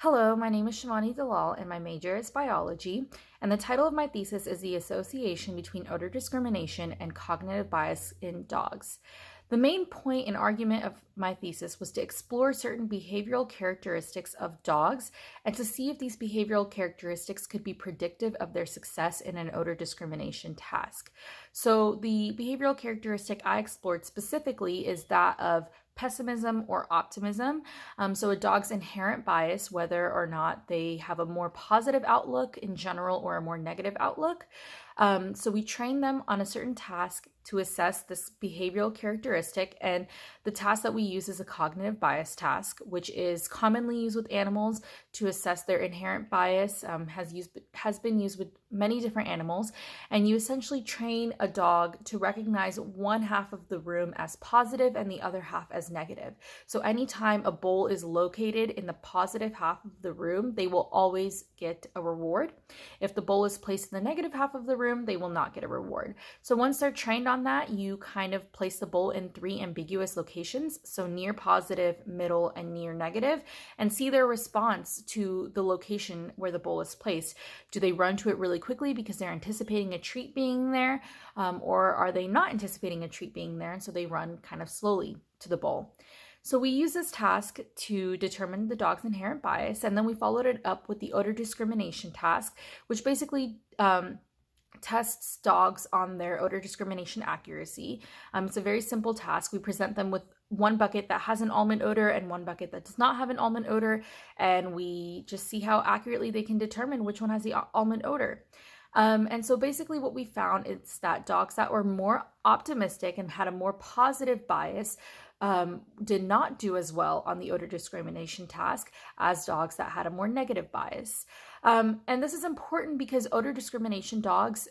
Hello, my name is Shivani Dalal and my major is biology, and the title of my thesis is The Association Between Odor Discrimination and Cognitive Bias in Dogs. The main point and argument of my thesis was to explore certain behavioral characteristics of dogs and to see if these behavioral characteristics could be predictive of their success in an odor discrimination task. So the behavioral characteristic I explored specifically is that of pessimism or optimism. So a dog's inherent bias, whether or not they have a more positive outlook in general or a more negative outlook. So we train them on a certain task to assess this behavioral characteristic, and the task that we use is a cognitive bias task, which is commonly used with animals to assess their inherent bias, has been used with many different animals, and you essentially train a dog to recognize one half of the room as positive and the other half as negative. So anytime a bowl is located in the positive half of the room, they will always get a reward. If the bowl is placed in the negative half of the room, they will not get a reward. So once they're trained on that, you kind of place the bowl in 3 ambiguous locations, so near positive, middle, and near negative, and see their response to the location where the bowl is placed. Do they run to it really quickly because they're anticipating a treat being there, or are they not anticipating a treat being there, and so they run kind of slowly to the bowl? So we use this task to determine the dog's inherent bias, and then we followed it up with the odor discrimination task, which basically tests dogs on their odor discrimination accuracy. It's a very simple task. We present them with one bucket that has an almond odor and one bucket that does not have an almond odor, and we just see how accurately they can determine which one has the almond odor. And so basically what we found is that dogs that were more optimistic and had a more positive bias did not do as well on the odor discrimination task as dogs that had a more negative bias. And this is important because odor discrimination dogs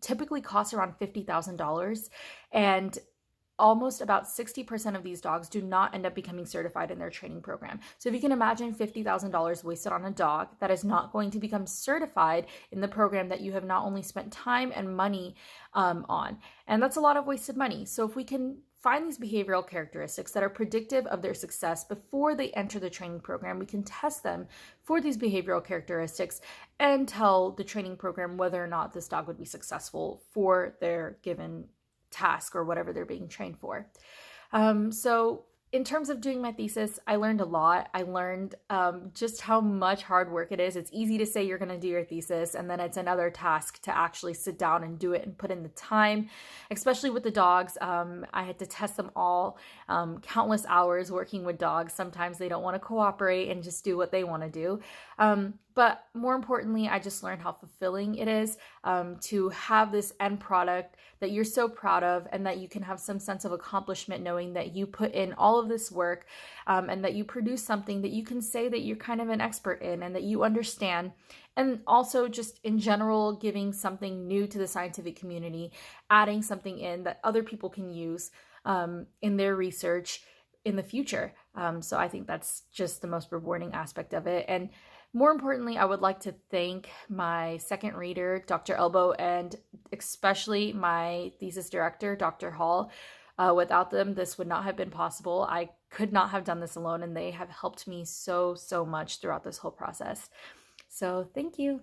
typically cost around $50,000, and almost about 60% of these dogs do not end up becoming certified in their training program. So if you can imagine $50,000 wasted on a dog that is not going to become certified in the program that you have not only spent time and money on, and that's a lot of wasted money. So if we can find these behavioral characteristics that are predictive of their success before they enter the training program, we can test them for these behavioral characteristics and tell the training program whether or not this dog would be successful for their given task or whatever they're being trained for. So in terms of doing my thesis, I learned a lot. I learned just how much hard work it is. It's easy to say you're going to do your thesis, and then it's another task to actually sit down and do it and put in the time, especially with the dogs. I had to test them all, countless hours working with dogs. Sometimes they don't want to cooperate and just do what they want to do. But more importantly, I just learned how fulfilling it is to have this end product that you're so proud of, and that you can have some sense of accomplishment knowing that you put in all of this work, and that you produce something that you can say that you're kind of an expert in and that you understand. And also just in general, giving something new to the scientific community, adding something in that other people can use in their research in the future. So I think that's just the most rewarding aspect of it. And more importantly, I would like to thank my second reader, Dr. Elbow, and especially my thesis director, Dr. Hall. Without them, this would not have been possible. I could not have done this alone, and they have helped me so much throughout this whole process. So thank you.